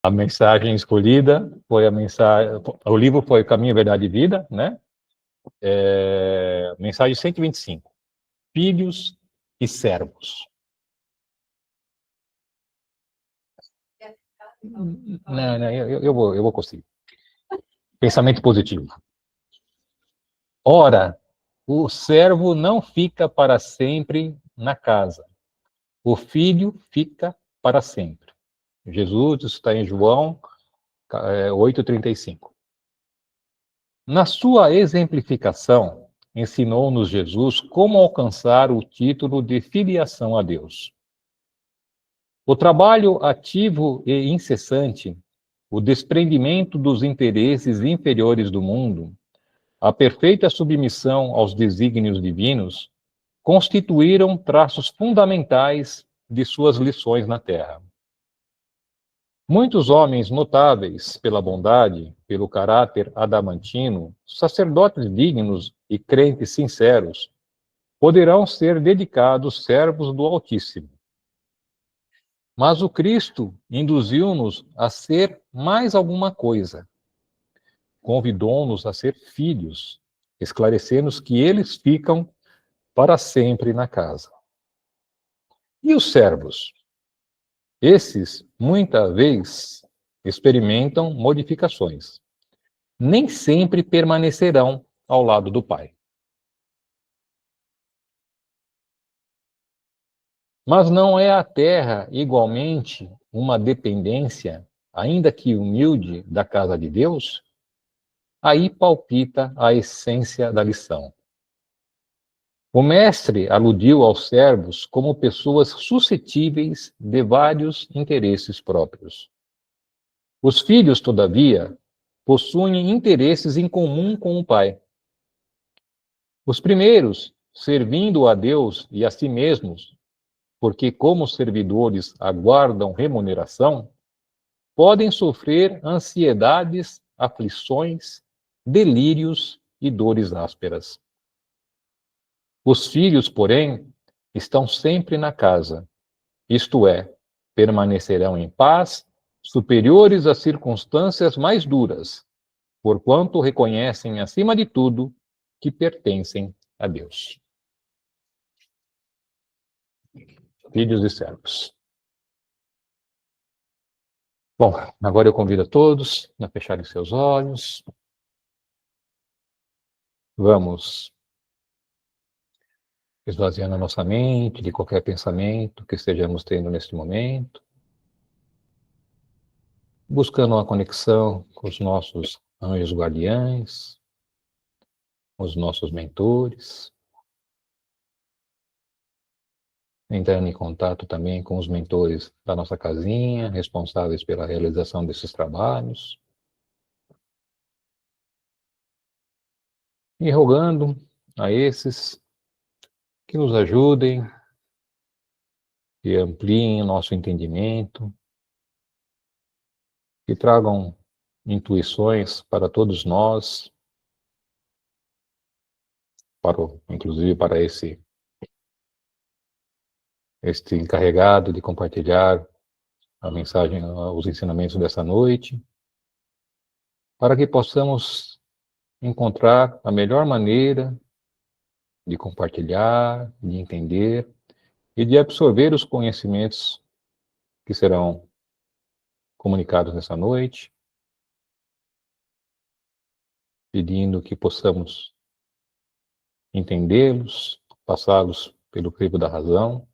A mensagem escolhida foi a mensagem... O livro foi Caminho, Verdade e Vida, né? Mensagem 125. Filhos e servos. Não, eu vou conseguir. Pensamento positivo. Ora, o servo não fica para sempre na casa. O filho fica para sempre. Jesus, isso está em João 8,35. Na sua exemplificação, ensinou-nos Jesus como alcançar o título de filiação a Deus. O trabalho ativo e incessante, o desprendimento dos interesses inferiores do mundo, a perfeita submissão aos desígnios divinos, constituíram traços fundamentais de suas lições na Terra. Muitos homens notáveis pela bondade, pelo caráter adamantino, sacerdotes dignos e crentes sinceros, poderão ser dedicados servos do Altíssimo. Mas o Cristo induziu-nos a ser mais alguma coisa. Convidou-nos a ser filhos, esclarecendo-nos que eles ficam para sempre na casa. E os servos? Esses, muita vez, experimentam modificações. Nem sempre permanecerão ao lado do Pai. Mas não é a terra igualmente uma dependência, ainda que humilde, da casa de Deus? Aí palpita a essência da lição. O mestre aludiu aos servos como pessoas suscetíveis de vários interesses próprios. Os filhos, todavia, possuem interesses em comum com o pai. Os primeiros, servindo a Deus e a si mesmos, porque como servidores aguardam remuneração, podem sofrer ansiedades, aflições, delírios e dores ásperas. Os filhos, porém, estão sempre na casa, isto é, permanecerão em paz, superiores às circunstâncias mais duras, porquanto reconhecem, acima de tudo, que pertencem a Deus. Filhos e servos. Bom, agora eu convido a todos a fecharem seus olhos. Vamos esvaziando a nossa mente de qualquer pensamento que estejamos tendo neste momento, buscando uma conexão com os nossos anjos guardiães, os nossos mentores, entrando em contato também com os mentores da nossa casinha, responsáveis pela realização desses trabalhos, e rogando a esses que nos ajudem e ampliem o nosso entendimento, que tragam intuições para todos nós, inclusive para este encarregado de compartilhar a mensagem, os ensinamentos dessa noite, para que possamos encontrar a melhor maneira de compartilhar, de entender e de absorver os conhecimentos que serão comunicados nessa noite, pedindo que possamos entendê-los, passá-los pelo crivo da razão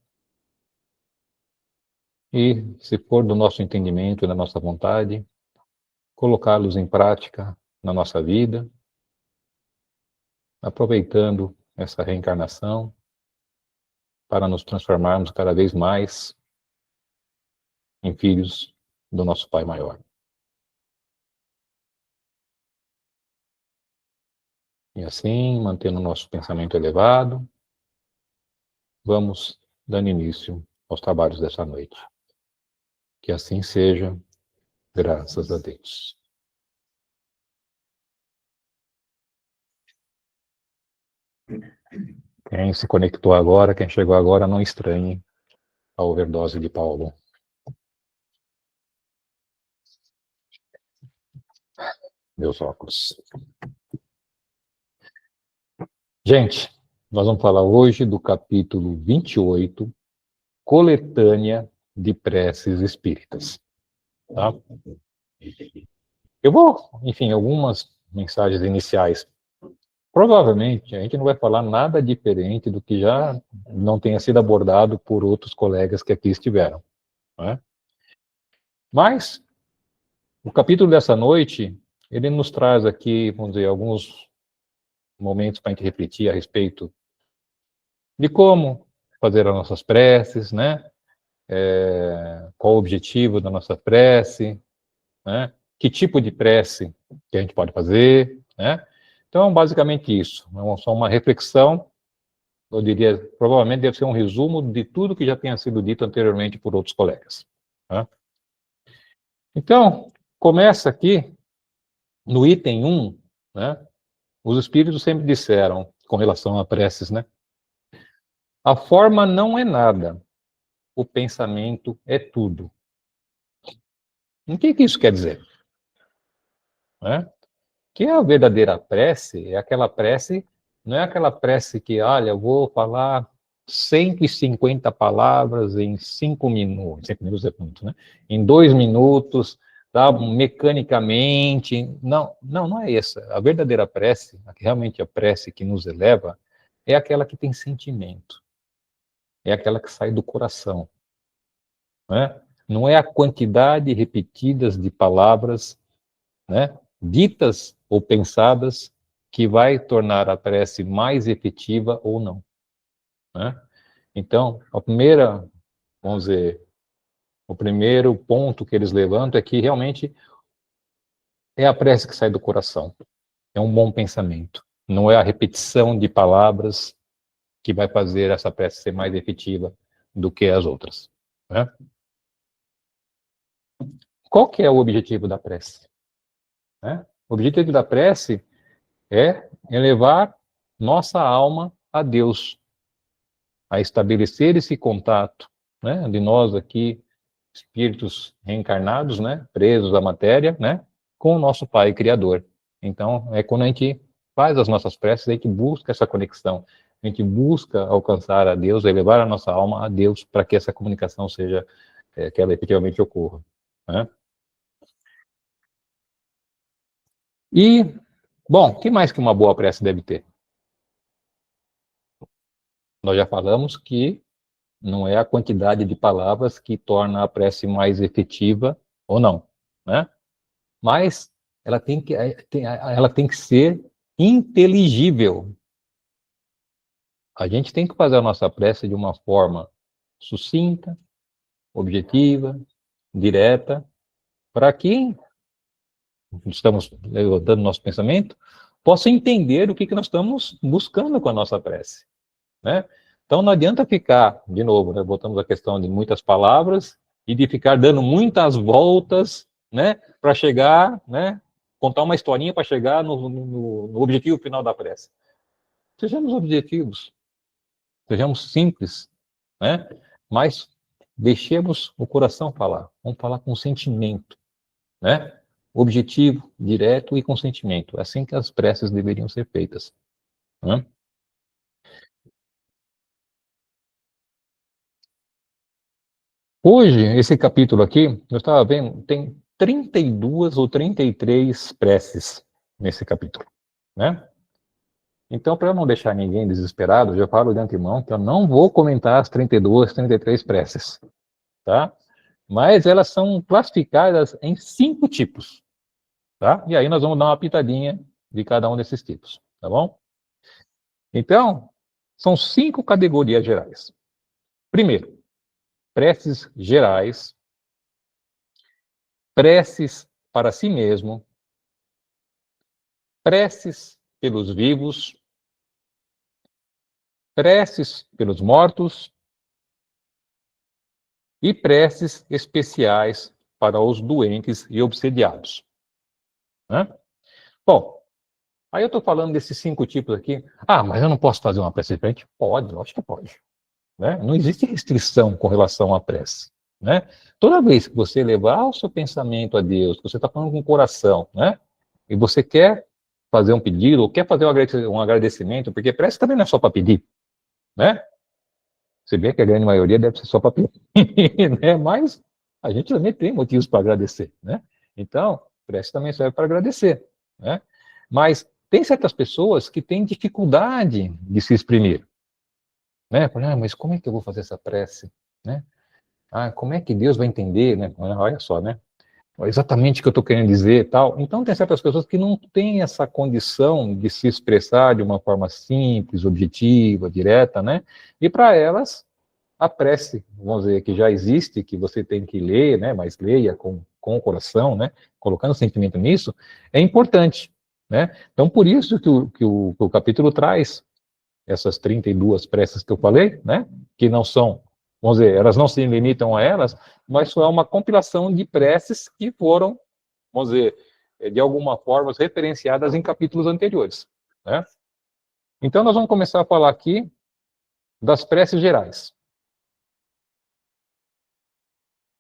e, se for do nosso entendimento e da nossa vontade, colocá-los em prática na nossa vida, aproveitando essa reencarnação para nos transformarmos cada vez mais em filhos do nosso Pai Maior. E assim, mantendo o nosso pensamento elevado, vamos dando início aos trabalhos dessa noite. Que assim seja, graças a Deus. Quem se conectou agora, quem chegou agora, não estranhe a overdose de Paulo. Meus óculos. Gente, nós vamos falar hoje do capítulo 28, Coletânea de Preces Espíritas. Tá? Eu vou, enfim, algumas mensagens iniciais. Provavelmente a gente não vai falar nada diferente do que já não tenha sido abordado por outros colegas que aqui estiveram. Né? Mas o capítulo dessa noite, ele nos traz aqui, vamos dizer, alguns momentos para a gente refletir a respeito de como fazer as nossas preces, né? Qual o objetivo da nossa prece, né? Que tipo de prece que a gente pode fazer, né? Então, basicamente isso. É só uma reflexão, eu diria, provavelmente deve ser um resumo de tudo que já tenha sido dito anteriormente por outros colegas. Tá? Então, começa aqui no item 1, né? Os espíritos sempre disseram, com relação a preces, né? A forma não é nada, o pensamento é tudo. O que isso quer dizer? Né? Que a verdadeira prece é aquela prece, não é aquela prece que, olha, eu vou falar 150 palavras em 5 minutos, 5 minutos é muito, né? Em 2 minutos, tá? Mecanicamente. Não, não é essa. A verdadeira prece, realmente a prece que nos eleva, é aquela que tem sentimento, é aquela que sai do coração. Né? Não é a quantidade repetidas de palavras, né, ditas ou pensadas que vai tornar a prece mais efetiva ou não. Né? Então, vamos dizer, o primeiro ponto que eles levantam é que realmente é a prece que sai do coração. É um bom pensamento. Não é a repetição de palavras que vai fazer essa prece ser mais efetiva do que as outras. Né? Qual que é o objetivo da prece? Né? O objetivo da prece é elevar nossa alma a Deus, a estabelecer esse contato, né, de nós aqui, espíritos reencarnados, né, presos à matéria, né, com o nosso Pai Criador. Então, é quando a gente faz as nossas preces, a gente busca essa conexão, a gente busca alcançar a Deus, elevar a nossa alma a Deus, para que essa comunicação seja, que ela efetivamente ocorra. Né? E, bom, o que mais que uma boa prece deve ter? Nós já falamos que não é a quantidade de palavras que torna a prece mais efetiva ou não, né? Mas ela tem que ser inteligível. A gente tem que fazer a nossa prece de uma forma sucinta, objetiva, direta, para que estamos levantando nosso pensamento, possa entender o que nós estamos buscando com a nossa prece, né? Então não adianta ficar, de novo, né, voltamos à questão de muitas palavras e de ficar dando muitas voltas, né, para chegar, né, contar uma historinha para chegar no objetivo final da prece. Sejamos objetivos, sejamos simples, né, mas deixemos o coração falar, vamos falar com sentimento, né, objetivo, direto e com sentimento. É assim que as preces deveriam ser feitas. Né? Hoje, esse capítulo aqui, eu estava vendo, tem 32 ou 33 preces nesse capítulo, né? Então, para não deixar ninguém desesperado, eu já falo de antemão que eu não vou comentar as 32, 33 preces, tá? Mas elas são classificadas em 5 tipos, tá? E aí nós vamos dar uma pitadinha de cada um desses tipos, tá bom? Então, são 5 categorias gerais. Primeiro, preces gerais, preces para si mesmo, preces pelos vivos, preces pelos mortos e preces especiais para os doentes e obsediados. Né? Bom, aí eu estou falando desses 5 tipos aqui. Ah, mas eu não posso fazer uma prece diferente? Pode, lógico que pode. Né? Não existe restrição com relação à prece. Né? Toda vez que você levar o seu pensamento a Deus, que você está falando com o coração, né? e você quer fazer um pedido, ou quer fazer um agradecimento, porque prece também não é só para pedir, né? Se bem que a grande maioria deve ser só para pedir, né? Mas a gente também tem motivos para agradecer, né? Então, prece também serve para agradecer, né? Mas tem certas pessoas que têm dificuldade de se exprimir, né? Mas como é que eu vou fazer essa prece, né? Como é que Deus vai entender, né? Olha só, né? Exatamente o que eu estou querendo dizer e tal. Então, tem certas pessoas que não têm essa condição de se expressar de uma forma simples, objetiva, direta, né? E para elas, a prece, vamos dizer, que já existe, que você tem que ler, né? Mas leia com o coração, né? Colocando sentimento nisso, é importante, né? Então, por isso que o capítulo traz essas 32 preces que eu falei, né? Que não são, vamos dizer, elas não se limitam a elas, mas só é uma compilação de preces que foram, vamos dizer, de alguma forma referenciadas em capítulos anteriores, né? Então nós vamos começar a falar aqui das preces gerais.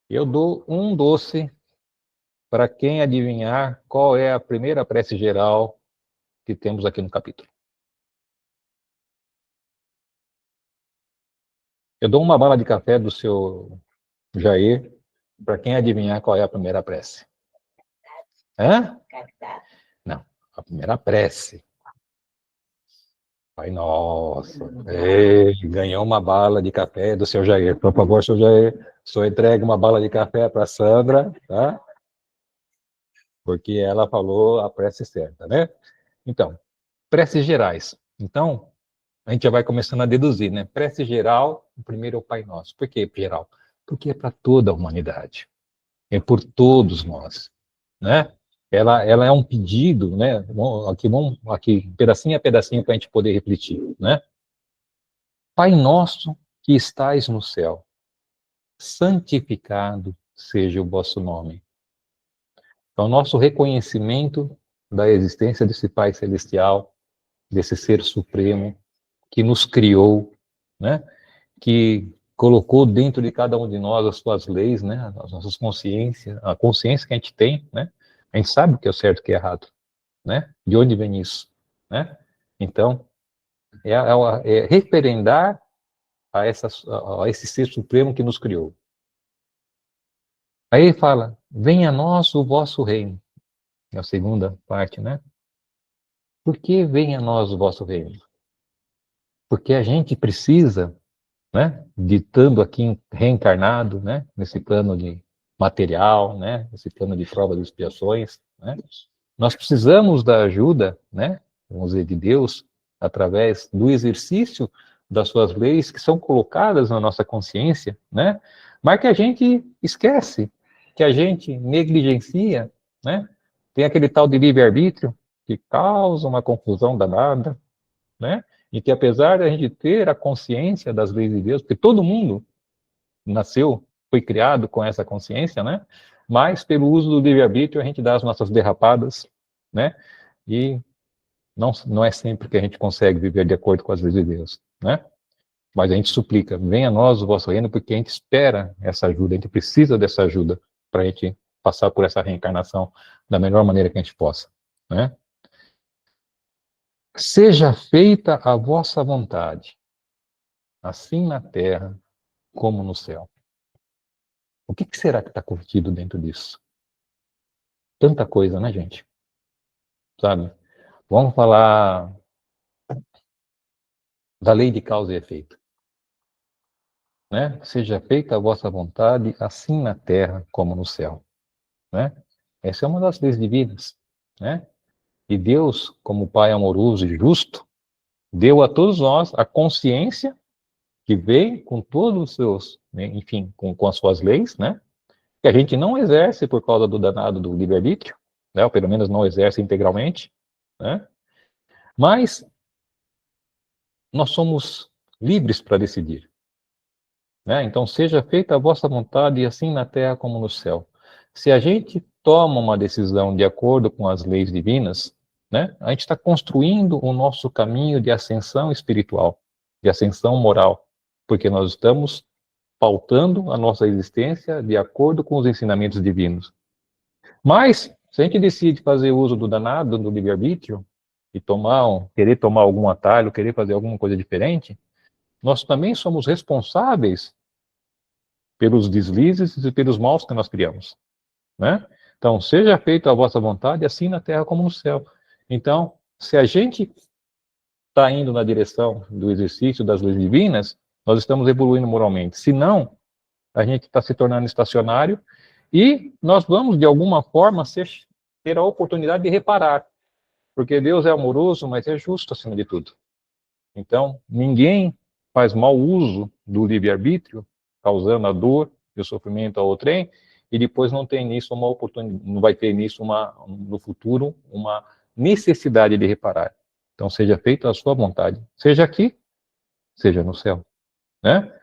Eu dou um doce para quem adivinhar qual é a primeira prece geral que temos aqui no capítulo. Eu dou uma bala de café do seu Jair para quem adivinhar qual é a primeira prece. Hã? Não, a primeira prece. Pai nosso. Ei, ganhou uma bala de café do seu Jair. Por favor, seu Jair, só entregue uma bala de café para Sandra, tá? Porque ela falou a prece certa, né? Então, preces gerais. Então, a gente já vai começando a deduzir, né? Prece geral, o primeiro é o Pai Nosso. Por que geral? Porque é para toda a humanidade. É por todos nós, né? Ela é um pedido, né? Aqui, pedacinho a pedacinho para a gente poder refletir, né? Pai nosso que estais no céu, santificado seja o vosso nome. Então, nosso reconhecimento da existência desse Pai celestial, desse Ser Supremo que nos criou, né? Que colocou dentro de cada um de nós as suas leis, né? As nossas consciências, a consciência que a gente tem, né? A gente sabe o que é o certo e o que é errado, né? De onde vem isso, né? Então, é referendar a esse ser supremo que nos criou. Aí ele fala, venha a nós o vosso reino. É a segunda parte, né? Por que venha a nós o vosso reino? Porque a gente precisa, né? De estando aqui reencarnado, né? Nesse plano de material, né? Nesse plano de provas e expiações, né? Nós precisamos da ajuda, né? Vamos dizer, de Deus, através do exercício das suas leis que são colocadas na nossa consciência, né? Mas que a gente esquece, que a gente negligencia, né? Tem aquele tal de livre-arbítrio que causa uma confusão danada, né? E que apesar de a gente ter a consciência das leis de Deus, porque todo mundo nasceu, foi criado com essa consciência, né? Mas pelo uso do livre-arbítrio a gente dá as nossas derrapadas, né? E não é sempre que a gente consegue viver de acordo com as leis de Deus, né? Mas a gente suplica, venha a nós o vosso reino, porque a gente espera essa ajuda, a gente precisa dessa ajuda para a gente passar por essa reencarnação da melhor maneira que a gente possa, né? Seja feita a vossa vontade, assim na terra como no céu. O que será que está contido dentro disso? Tanta coisa, né, gente? Sabe? Vamos falar da lei de causa e efeito, né? Seja feita a vossa vontade, assim na terra como no céu, né? Essa é uma das leis divinas, né? E Deus, como Pai amoroso e justo, deu a todos nós a consciência que vem com todos os seus, né, enfim, com as suas leis, né? Que a gente não exerce por causa do danado do livre-arbítrio, né? Ou pelo menos não exerce integralmente, né? Mas nós somos livres para decidir, né? Então, seja feita a vossa vontade, assim na terra como no céu. Se a gente toma uma decisão de acordo com as leis divinas, né? A gente está construindo o nosso caminho de ascensão espiritual, de ascensão moral, porque nós estamos pautando a nossa existência de acordo com os ensinamentos divinos. Mas, Se a gente decide fazer uso do danado, do livre-arbítrio, e querer tomar algum atalho, querer fazer alguma coisa diferente, nós também somos responsáveis pelos deslizes e pelos maus que nós criamos, né? Então, seja feita a vossa vontade, assim na terra como no céu. Então, se a gente está indo na direção do exercício das leis divinas, nós estamos evoluindo moralmente. Se não, a gente está se tornando estacionário e nós vamos, de alguma forma, ter a oportunidade de reparar. Porque Deus é amoroso, mas é justo acima de tudo. Então, ninguém faz mau uso do livre-arbítrio, causando a dor e o sofrimento ao outrem, e depois não tem nisso uma oportunidade, não vai ter nisso no futuro uma necessidade de reparar. Então, seja feita a sua vontade, seja aqui, seja no céu, né?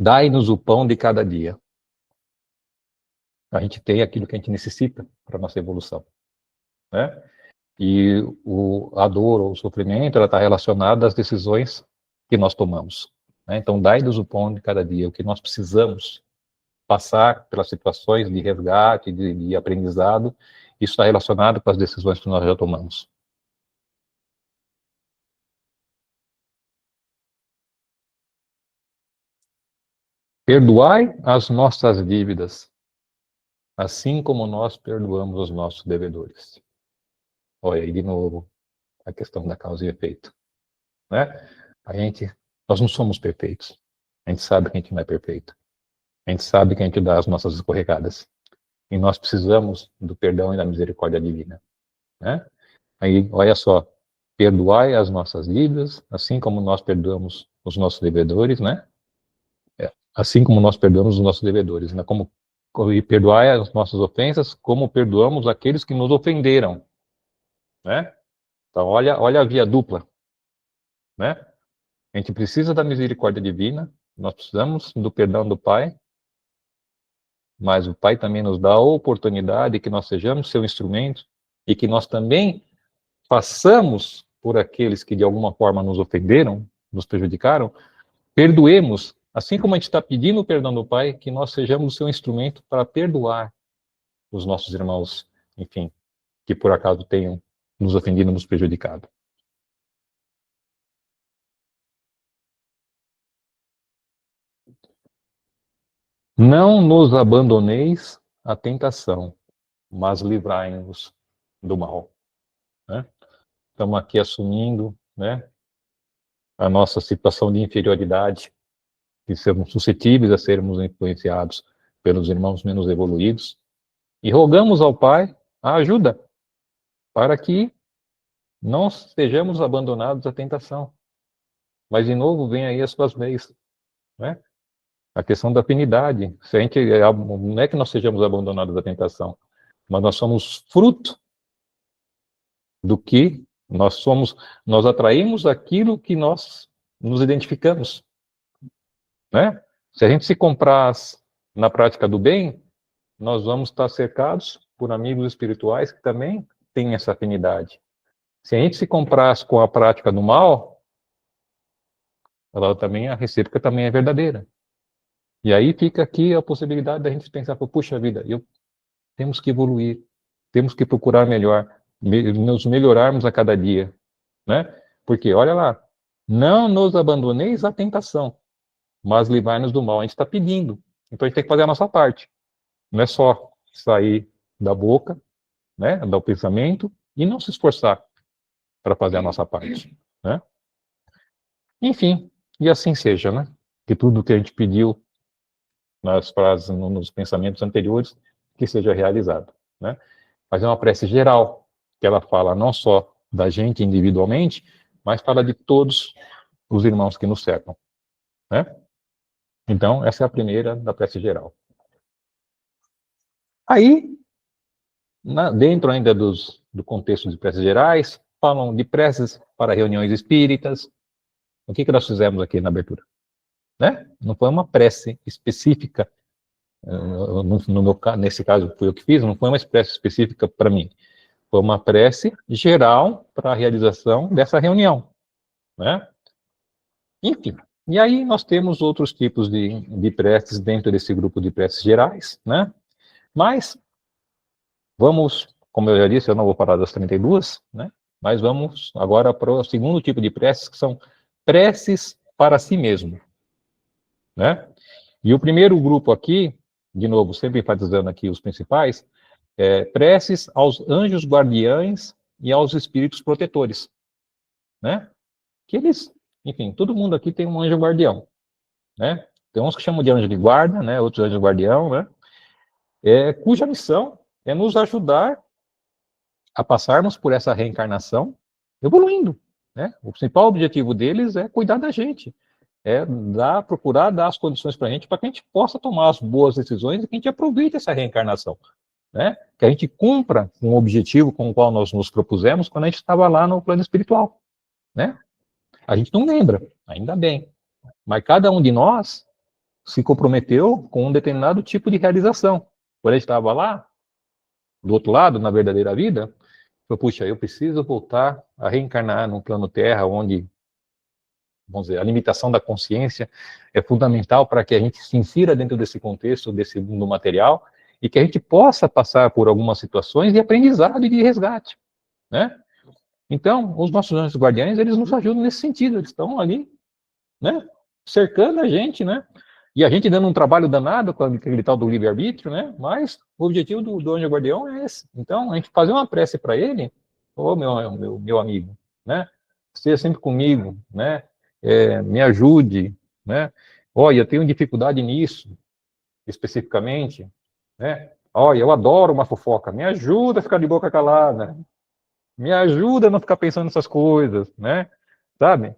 Dai-nos o pão de cada dia. A gente tem aquilo que a gente necessita para a nossa evolução, né? E a dor ou o sofrimento, ela está relacionada às decisões que nós tomamos, né? Então, dai-nos o pão de cada dia, o que nós precisamos passar pelas situações de resgate, de aprendizado, isso está relacionado com as decisões que nós já tomamos. Perdoai as nossas dívidas, assim como nós perdoamos os nossos devedores. Olha aí de novo a questão da causa e efeito, né? Nós não somos perfeitos. A gente sabe que a gente não é perfeito. A gente sabe que a gente dá as nossas escorregadas. E nós precisamos do perdão e da misericórdia divina, né? Aí, olha só, perdoai as nossas dívidas, assim como nós perdoamos os nossos devedores, né? Assim como nós perdoamos os nossos devedores, né? E perdoai as nossas ofensas, como perdoamos aqueles que nos ofenderam, né? Então, olha a via dupla, né? A gente precisa da misericórdia divina, nós precisamos do perdão do Pai, mas o Pai também nos dá a oportunidade que nós sejamos seu instrumento e que nós também façamos por aqueles que de alguma forma nos ofenderam, nos prejudicaram, perdoemos, assim como a gente está pedindo o perdão do Pai, que nós sejamos o seu instrumento para perdoar os nossos irmãos, enfim, que por acaso tenham nos ofendido, nos prejudicado. Não nos abandoneis à tentação, mas livrai-nos do mal, né? Estamos aqui assumindo, né, a nossa situação de inferioridade, que somos suscetíveis a sermos influenciados pelos irmãos menos evoluídos, e rogamos ao Pai a ajuda para que não sejamos abandonados à tentação. Mas, de novo, vem aí as suas leis, né? A questão da afinidade. Se a gente, não é que nós sejamos abandonados à tentação, mas nós somos fruto do que nós atraímos aquilo que nós nos identificamos, né? Se a gente se compraz na prática do bem, nós vamos estar cercados por amigos espirituais que também têm essa afinidade. Se a gente se compraz com a prática do mal, a recíproca também é verdadeira. E aí fica aqui a possibilidade da gente pensar, puxa vida, temos que evoluir, temos que procurar nos melhorarmos a cada dia, né? Porque, olha lá, não nos abandoneis à tentação, mas livrai-nos do mal. A gente está pedindo, então a gente tem que fazer a nossa parte. Não é só sair da boca, né, do pensamento, e não se esforçar para fazer a nossa parte, né? Enfim, e assim seja, né? Que tudo que a gente pediu nas frases, nos pensamentos anteriores, que seja realizado, né? Mas é uma prece geral, que ela fala não só da gente individualmente, mas fala de todos os irmãos que nos cercam, né? Então, essa é a primeira da prece geral. Aí, dentro ainda do contexto de preces gerais, falam de preces para reuniões espíritas. O que nós fizemos aqui na abertura? Né? Não foi uma prece específica, nesse caso fui eu que fiz, não foi uma prece específica para mim. Foi uma prece geral para a realização dessa reunião, né? Enfim, E aí nós temos outros tipos de preces dentro desse grupo de preces gerais, né? Mas vamos, como eu já disse, eu não vou parar das 32, né? Mas vamos agora para o segundo tipo de preces, que são preces para si mesmo, né? E o primeiro grupo aqui, de novo, sempre enfatizando aqui os principais, preces aos anjos guardiães e aos espíritos protetores, né? Que eles, enfim, todo mundo aqui tem um anjo guardião, né? Tem uns que chamam de anjo de guarda, né? Outros anjo guardião, né? Cuja missão é nos ajudar a passarmos por essa reencarnação evoluindo, né? O principal objetivo deles é cuidar da gente, procurar dar as condições para que a gente possa tomar as boas decisões e que a gente aproveite essa reencarnação, né? Que a gente cumpra um objetivo com o qual nós nos propusemos quando a gente estava lá no plano espiritual, né? A gente não lembra, ainda bem, mas cada um de nós se comprometeu com um determinado tipo de realização. Quando a gente estava lá, do outro lado, na verdadeira vida, falou, puxa, eu preciso voltar a reencarnar num plano Terra, onde, vamos dizer, a limitação da consciência é fundamental para que a gente se insira dentro desse contexto, desse mundo material, e que a gente possa passar por algumas situações de aprendizado e de resgate, né? Então, os nossos anjos guardiães, eles nos ajudam nesse sentido, eles estão ali, né, cercando a gente, né? E a gente dando um trabalho danado com aquele tal do livre-arbítrio, né? Mas o objetivo do anjo guardião é esse. Então, a gente fazer uma prece para ele, ô meu amigo, né? Esteja sempre comigo, né? Me ajude, né? Olha, eu tenho dificuldade nisso, especificamente, né? Olha, eu adoro uma fofoca, me ajuda a ficar de boca calada, me ajuda a não ficar pensando nessas coisas, né? Sabe?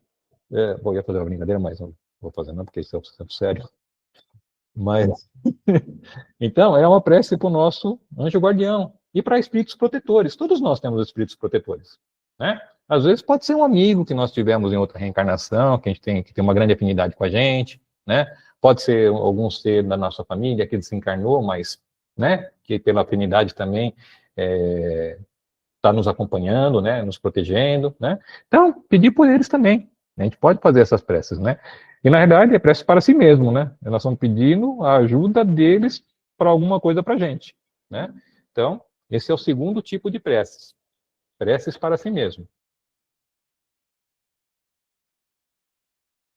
Bom, ia fazer uma brincadeira, mas não vou fazer não, porque isso é um sério. Mas, então, é uma prece para o nosso anjo guardião e para espíritos protetores. Todos nós temos espíritos protetores, né? Às vezes pode ser um amigo que nós tivemos em outra reencarnação, que tem uma grande afinidade com a gente, né? Pode ser algum ser da nossa família que desencarnou, mas, né, que pela afinidade também está nos acompanhando, né, nos protegendo, né? Então, pedir por eles também. A gente pode fazer essas preces, né? E na verdade é prece para si mesmo, né? Nós estamos pedindo a ajuda deles para alguma coisa para a gente, né? Então, esse é o segundo tipo de preces. Preces para si mesmo.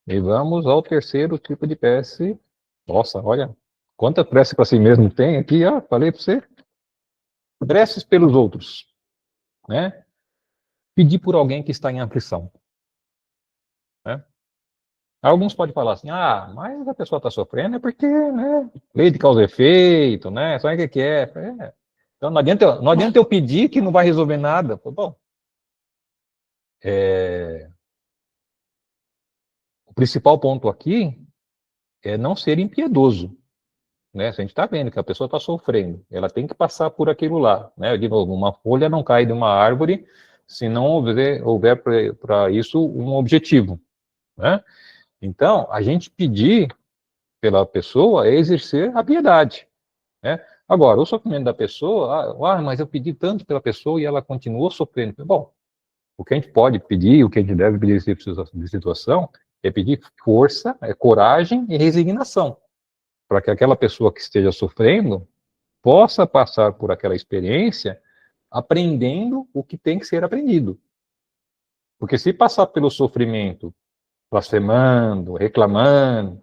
E vamos ao terceiro tipo de prece. Nossa, olha, quanta prece para si mesmo tem aqui, ó, falei para você. Preces pelos outros, né? Pedir por alguém que está em aflição, né? Alguns podem falar assim, mas a pessoa está sofrendo é porque, né, lei de causa e efeito, né, sabe o que é? Então não adianta eu pedir que não vai resolver nada. Bom, o principal ponto aqui é não ser impiedoso, né, se a gente está vendo que a pessoa está sofrendo, ela tem que passar por aquilo lá, né, de novo, uma folha não cai de uma árvore se não houver para isso um objetivo, né, então a gente pedir pela pessoa é exercer a piedade, né? Agora, o sofrimento da pessoa, mas eu pedi tanto pela pessoa e ela continuou sofrendo. Bom, o que a gente pode pedir, o que a gente deve pedir de situação, é pedir força, coragem e resignação, para que aquela pessoa que esteja sofrendo possa passar por aquela experiência aprendendo o que tem que ser aprendido. Porque se passar pelo sofrimento, blasfemando, reclamando,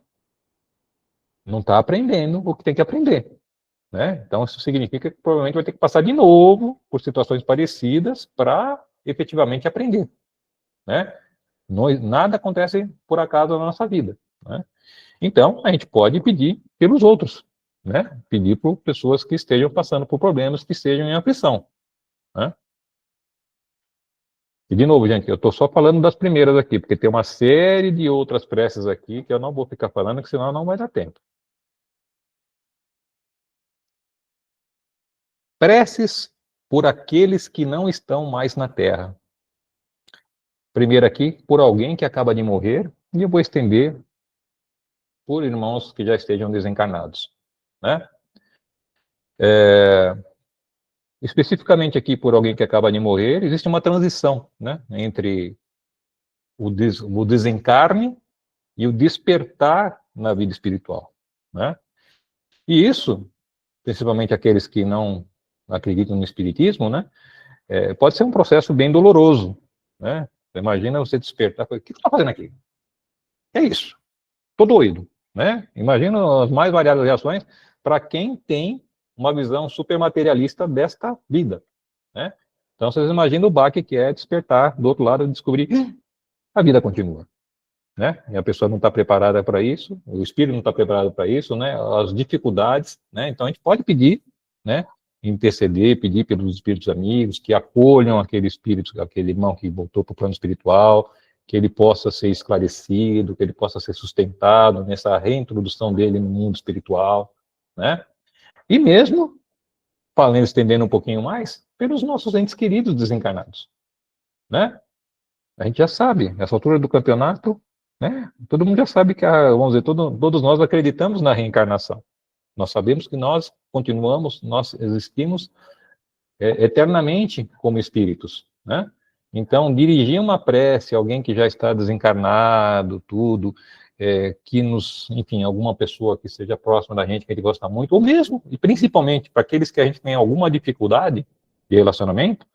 não está aprendendo o que tem que aprender. Né? Então, isso significa que provavelmente vai ter que passar de novo por situações parecidas para efetivamente aprender. Né? Nada acontece por acaso na nossa vida. Né? Então, a gente pode pedir pelos outros. Né? Pedir por pessoas que estejam passando por problemas, que estejam em aflição. Né? E, de novo, gente, eu estou só falando das primeiras aqui, porque tem uma série de outras preces aqui que eu não vou ficar falando, que senão não vai dar tempo. Preces por aqueles que não estão mais na Terra. Primeiro aqui, por alguém que acaba de morrer, e eu vou estender por irmãos que já estejam desencarnados. Né? Especificamente aqui, por alguém que acaba de morrer, existe uma transição, né, entre o desencarne e o despertar na vida espiritual, né? E isso, principalmente aqueles que não acreditam no espiritismo, né? Pode ser um processo bem doloroso, né? Imagina você despertar, o que você está fazendo aqui? É isso, tô doido, né? Imagina as mais variadas reações para quem tem uma visão supermaterialista desta vida, né? Então, vocês imaginam o baque que é despertar do outro lado e descobrir a vida continua, né? E a pessoa não está preparada para isso, o espírito não está preparado para isso, né? As dificuldades, né? Então, a gente pode pedir, né? Interceder, pedir pelos espíritos amigos que acolham aquele espírito, aquele irmão que voltou para o plano espiritual, que ele possa ser esclarecido, que ele possa ser sustentado nessa reintrodução dele no mundo espiritual, né? E mesmo, falando, estendendo um pouquinho mais, pelos nossos entes queridos desencarnados, né? A gente já sabe, nessa altura do campeonato, né? Todo mundo já sabe que, vamos dizer, todos nós acreditamos na reencarnação. Nós sabemos que nós continuamos, nós existimos eternamente como espíritos, né? Então, dirigir uma prece a alguém que já está desencarnado, tudo, que nos, enfim, alguma pessoa que seja próxima da gente, que a gente gosta muito, ou mesmo, e principalmente para aqueles que a gente tem alguma dificuldade de relacionamento,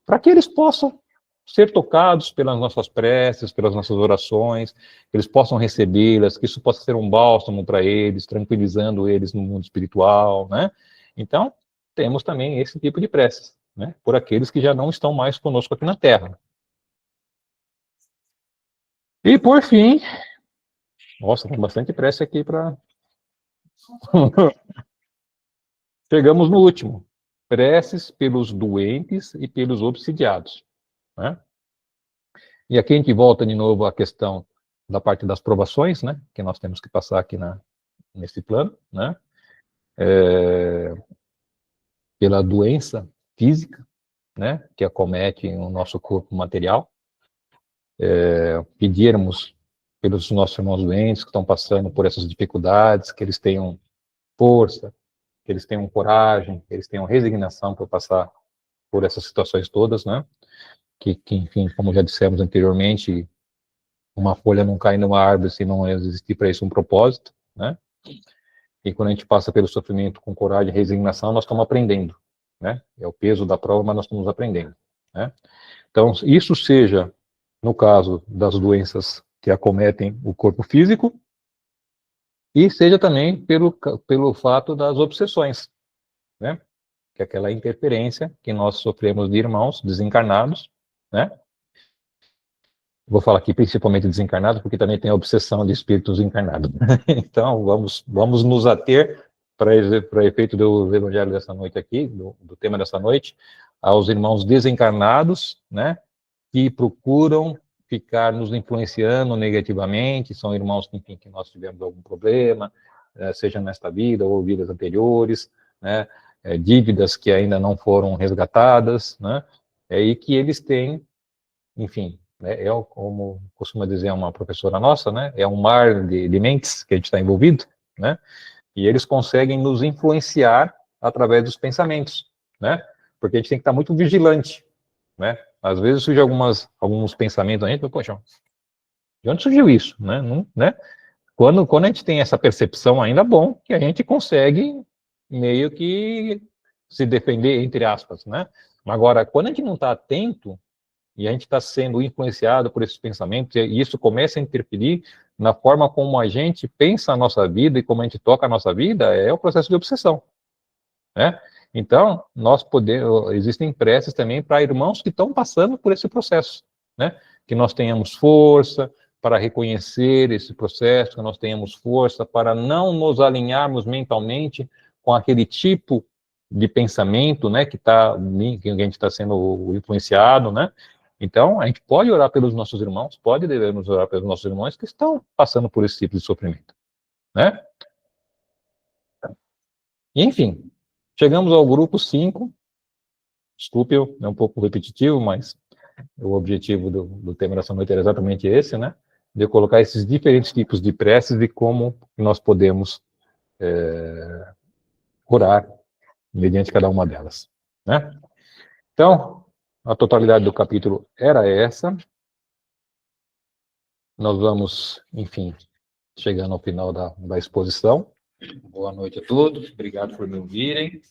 para que eles possam ser tocados pelas nossas preces, pelas nossas orações, que eles possam recebê-las, que isso possa ser um bálsamo para eles, tranquilizando eles no mundo espiritual, né? Então, temos também esse tipo de preces, né? Por aqueles que já não estão mais conosco aqui na Terra. E por fim, nossa, tem bastante prece aqui para. Chegamos no último. Preces pelos doentes e pelos obsidiados, né? E aqui a gente volta de novo à questão da parte das provações, né? Que nós temos que passar aqui nesse plano, né? Pela doença física, né? Que acomete o nosso corpo material. Pedirmos pelos nossos irmãos doentes que estão passando por essas dificuldades, que eles tenham força, que eles tenham coragem, que eles tenham resignação para passar por essas situações todas, né? Que, enfim, como já dissemos anteriormente, uma folha não cai numa árvore se não existir para isso um propósito, né? E quando a gente passa pelo sofrimento com coragem e resignação, nós estamos aprendendo, né? É o peso da prova, mas nós estamos aprendendo, né? Então, isso seja no caso das doenças que acometem o corpo físico, e seja também pelo fato das obsessões, né? Que é aquela interferência que nós sofremos de irmãos desencarnados, né? Vou falar aqui principalmente desencarnados, porque também tem a obsessão de espíritos encarnados. Então, vamos nos ater, para efeito do evangelho dessa noite aqui, do tema dessa noite, aos irmãos desencarnados, né? Que procuram ficar nos influenciando negativamente, são irmãos que, enfim, que nós tivemos algum problema, seja nesta vida ou vidas anteriores, né, dívidas que ainda não foram resgatadas, né, e que eles têm, enfim, né, como costuma dizer uma professora nossa, né, é um mar de mentes que a gente está envolvido, né, e eles conseguem nos influenciar através dos pensamentos, né, porque a gente tem que estar muito vigilante, né? Às vezes surge alguns pensamentos a gente, poxa, de onde surgiu isso, né? Não, né? Quando a gente tem essa percepção, ainda bom que a gente consegue meio que se defender, entre aspas, né? Mas agora, quando a gente não está atento e a gente está sendo influenciado por esses pensamentos, e isso começa a interferir na forma como a gente pensa a nossa vida e como a gente toca a nossa vida, é o processo de obsessão, né? Então, existem preces também para irmãos que estão passando por esse processo, né? Que nós tenhamos força para reconhecer esse processo, que nós tenhamos força para não nos alinharmos mentalmente com aquele tipo de pensamento, né? Que a gente está sendo influenciado, né? Então, a gente pode orar pelos nossos irmãos, devemos orar pelos nossos irmãos que estão passando por esse tipo de sofrimento, né? E, enfim, chegamos ao grupo 5. Desculpe, é um pouco repetitivo, mas o objetivo do tema dessa noite era exatamente esse, né? De colocar esses diferentes tipos de preces e como nós podemos curar mediante cada uma delas, né? Então, a totalidade do capítulo era essa. Nós vamos, enfim, chegando ao final da exposição. Boa noite a todos, obrigado por me ouvirem.